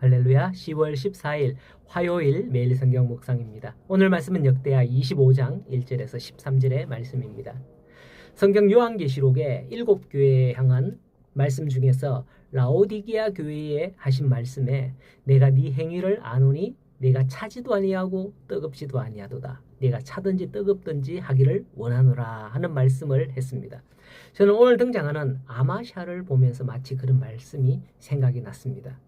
할렐루야. 10월 14일 화요일 매일 성경 묵상입니다. 오늘 말씀은 역대하 25장 1절에서 13절의 말씀입니다. 성경 요한계시록의 7교회에 향한 말씀 중에서 라오디게아 교회에 하신 말씀에 내가 네 행위를 아노니 내가 차지도 아니하고 뜨겁지도 아니하도다. 내가 차든지 뜨겁든지 하기를 원하노라 하는 말씀을 했습니다. 저는 오늘 등장하는 아마샤를 보면서 마치 그런 말씀이 생각이 났습니다.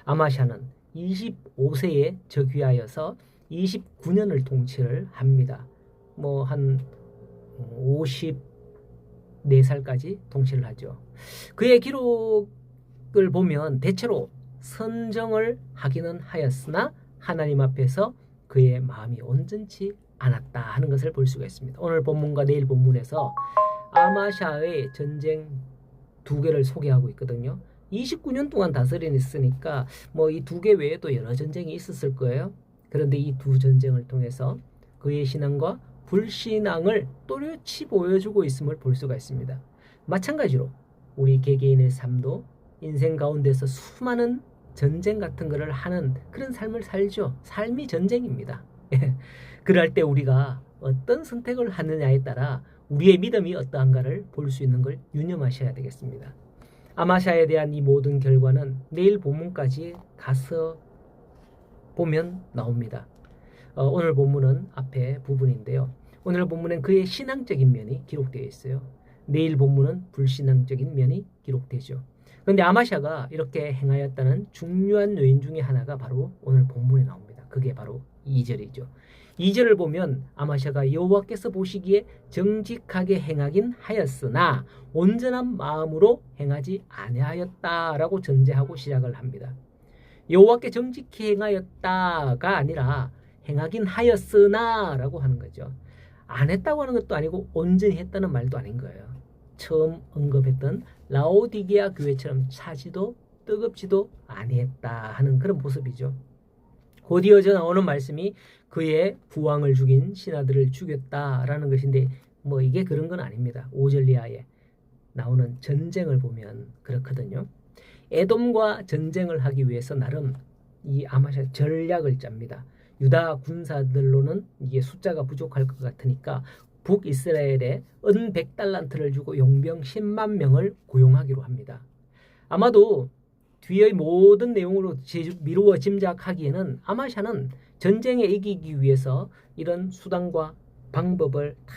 아마샤는 25세에 즉위하여서 29년을 통치를 합니다. 한 54살까지 통치를 하죠. 그의 기록을 보면 대체로 선정을 하기는 하였으나 하나님 앞에서 그의 마음이 온전치 않았다 하는 것을 볼 수가 있습니다. 오늘 본문과 내일 본문에서 아마샤의 전쟁 두 개를 소개하고 있거든요. 29년 동안 다스렸으니까 이 두 개 외에도 여러 전쟁이 있었을 거예요. 그런데 이 두 전쟁을 통해서 그의 신앙과 불신앙을 또렷이 보여주고 있음을 볼 수가 있습니다. 마찬가지로 우리 개개인의 삶도 인생 가운데서 수많은 전쟁 같은 것을 하는 그런 삶을 살죠. 삶이 전쟁입니다. 그럴 때 우리가 어떤 선택을 하느냐에 따라 우리의 믿음이 어떠한가를 볼 수 있는 걸 유념하셔야 되겠습니다. 아마샤에 대한 이 모든 결과는 내일 본문까지 가서 보면 나옵니다. 오늘 본문은 앞에 부분인데요. 오늘 본문엔 그의 신앙적인 면이 기록되어 있어요. 내일 본문은 불신앙적인 면이 기록되죠. 그런데 아마샤가 이렇게 행하였다는 중요한 요인 중에 하나가 바로 오늘 본문에 나옵니다. 그게 바로 2절이죠. 2절을 보면 아마샤가 여호와께서 보시기에 정직하게 행하긴 하였으나 온전한 마음으로 행하지 아니하였다라고 전제하고 시작을 합니다. 여호와께 정직히 행하였다가 아니라 행하긴 하였으나라고 하는 거죠. 안 했다고 하는 것도 아니고 온전히 했다는 말도 아닌 거예요. 처음 언급했던 라오디게아 교회처럼 차지도 뜨겁지도 아니했다 하는 그런 모습이죠. 곧 이어져 나오는 말씀이 그의 부왕을 죽인 신하들을 죽였다라는 것인데 이게 그런 건 아닙니다. 5절 이하에 나오는 전쟁을 보면 그렇거든요. 에돔과 전쟁을 하기 위해서 나름 이 아마샤 전략을 짭니다. 유다 군사들로는 이게 숫자가 부족할 것 같으니까 북이스라엘에 은 100달란트를 주고 용병 10만 명을 고용하기로 합니다. 아마도 뒤의 모든 내용으로 미루어 짐작하기에는 아마샤는 전쟁에 이기기 위해서 이런 수단과 방법을 다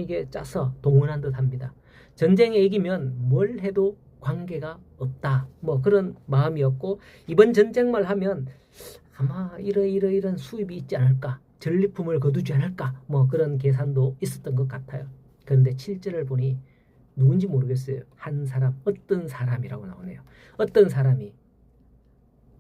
이게 짜서 동원한 듯 합니다. 전쟁에 이기면 뭘 해도 관계가 없다. 그런 마음이었고 이번 전쟁만 하면 아마 이런 수입이 있지 않을까. 전리품을 거두지 않을까. 그런 계산도 있었던 것 같아요. 그런데 7절을 보니 누군지 모르겠어요. 한 사람, 어떤 사람이라고 나오네요. 어떤 사람이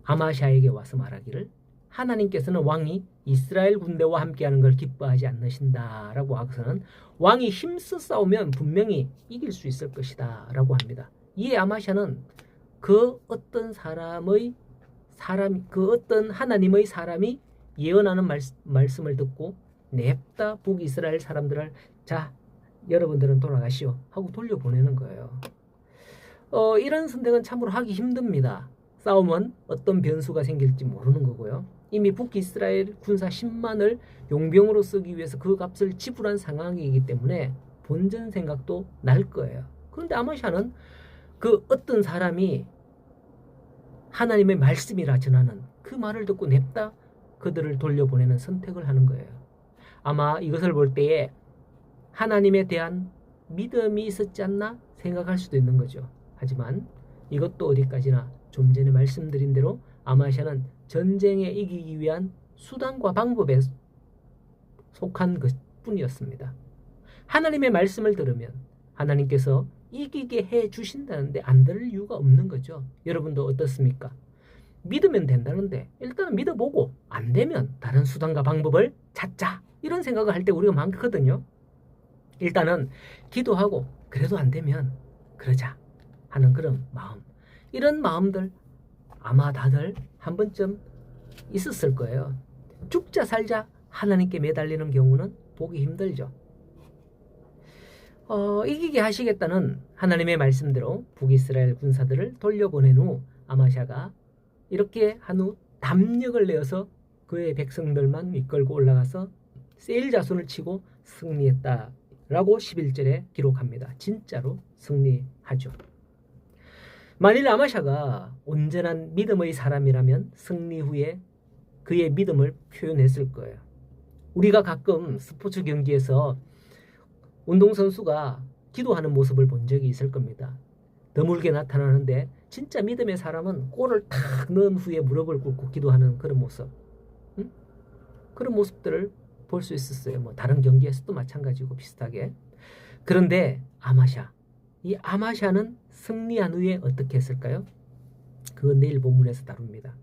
아마샤에게 와서 말하기를 하나님께서는 왕이 이스라엘 군대와 함께하는 걸 기뻐하지 않으신다라고 하고서는 왕이 힘써 싸우면 분명히 이길 수 있을 것이다 라고 합니다. 이에 아마샤는 그 어떤 하나님의 사람이 예언하는 말씀을 듣고 냅다 북이스라엘 사람들을 자 여러분들은 돌아가시오 하고 돌려보내는 거예요. 이런 선택은 참으로 하기 힘듭니다. 싸움은 어떤 변수가 생길지 모르는 거고요. 이미 북이스라엘 군사 10만을 용병으로 쓰기 위해서 그 값을 지불한 상황이기 때문에 본전 생각도 날 거예요. 그런데 아마샤는 그 어떤 사람이 하나님의 말씀이라 전하는 그 말을 듣고 냅다 그들을 돌려보내는 선택을 하는 거예요. 아마 이것을 볼 때에 하나님에 대한 믿음이 있었지 않나 생각할 수도 있는 거죠. 하지만 이것도 어디까지나 좀 전에 말씀드린 대로 아마샤는 전쟁에 이기기 위한 수단과 방법에 속한 것뿐이었습니다. 하나님의 말씀을 들으면 하나님께서 이기게 해 주신다는데 안 들을 이유가 없는 거죠. 여러분도 어떻습니까? 믿으면 된다는데 일단은 믿어보고 안 되면 다른 수단과 방법을 찾자 이런 생각을 할 때 우리가 많거든요. 일단은 기도하고 그래도 안 되면 그러자 하는 그런 마음, 이런 마음들 아마 다들 한 번쯤 있었을 거예요. 죽자 살자 하나님께 매달리는 경우는 보기 힘들죠. 이기게 하시겠다는 하나님의 말씀대로 북이스라엘 군사들을 돌려보낸 후 아마샤가 이렇게 한 후 담력을 내어서 그의 백성들만 이끌고 올라가서 세일자손을 치고 승리했다라고 11절에 기록합니다. 진짜로 승리하죠. 만일 아마샤가 온전한 믿음의 사람이라면 승리 후에 그의 믿음을 표현했을 거예요. 우리가 가끔 스포츠 경기에서 운동선수가 기도하는 모습을 본 적이 있을 겁니다. 드물게 나타나는데 진짜 믿음의 사람은 골을 탁 넣은 후에 무릎을 꿇고 기도하는 그런 모습, 그런 모습들을 볼 수 있었어요. 뭐 다른 경기에서도 마찬가지고 비슷하게. 그런데 이 아마샤는 승리한 후에 어떻게 했을까요? 그건 내일 본문에서 다룹니다.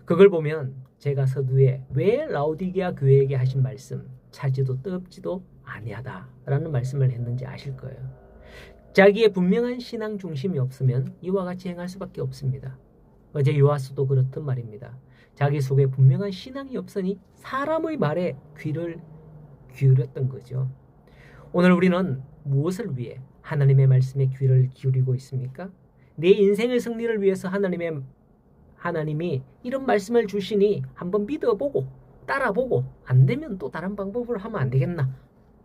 그걸 보면 제가 서두에 왜 라오디게아 교회에게 하신 말씀 차지도 뜨겁지도 아니하다라는 말씀을 했는지 아실 거예요. 자기의 분명한 신앙 중심이 없으면 이와 같이 행할 수밖에 없습니다. 어제 요하스도 그렇듯 말입니다. 자기 속에 분명한 신앙이 없으니 사람의 말에 귀를 기울였던 거죠. 오늘 우리는 무엇을 위해 하나님의 말씀에 귀를 기울이고 있습니까? 내 인생의 승리를 위해서 하나님이 이런 말씀을 주시니 한번 믿어보고 따라보고 안 되면 또 다른 방법을 하면 안 되겠나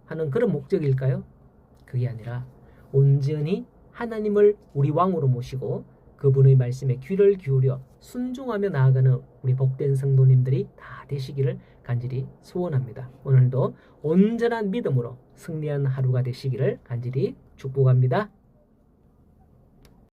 하는 그런 목적일까요? 그게 아니라 온전히 하나님을 우리 왕으로 모시고 그분의 말씀에 귀를 기울여 순종하며 나아가는 우리 복된 성도님들이 다 되시기를 간절히 소원합니다. 오늘도 온전한 믿음으로 승리한 하루가 되시기를 간절히 축복합니다.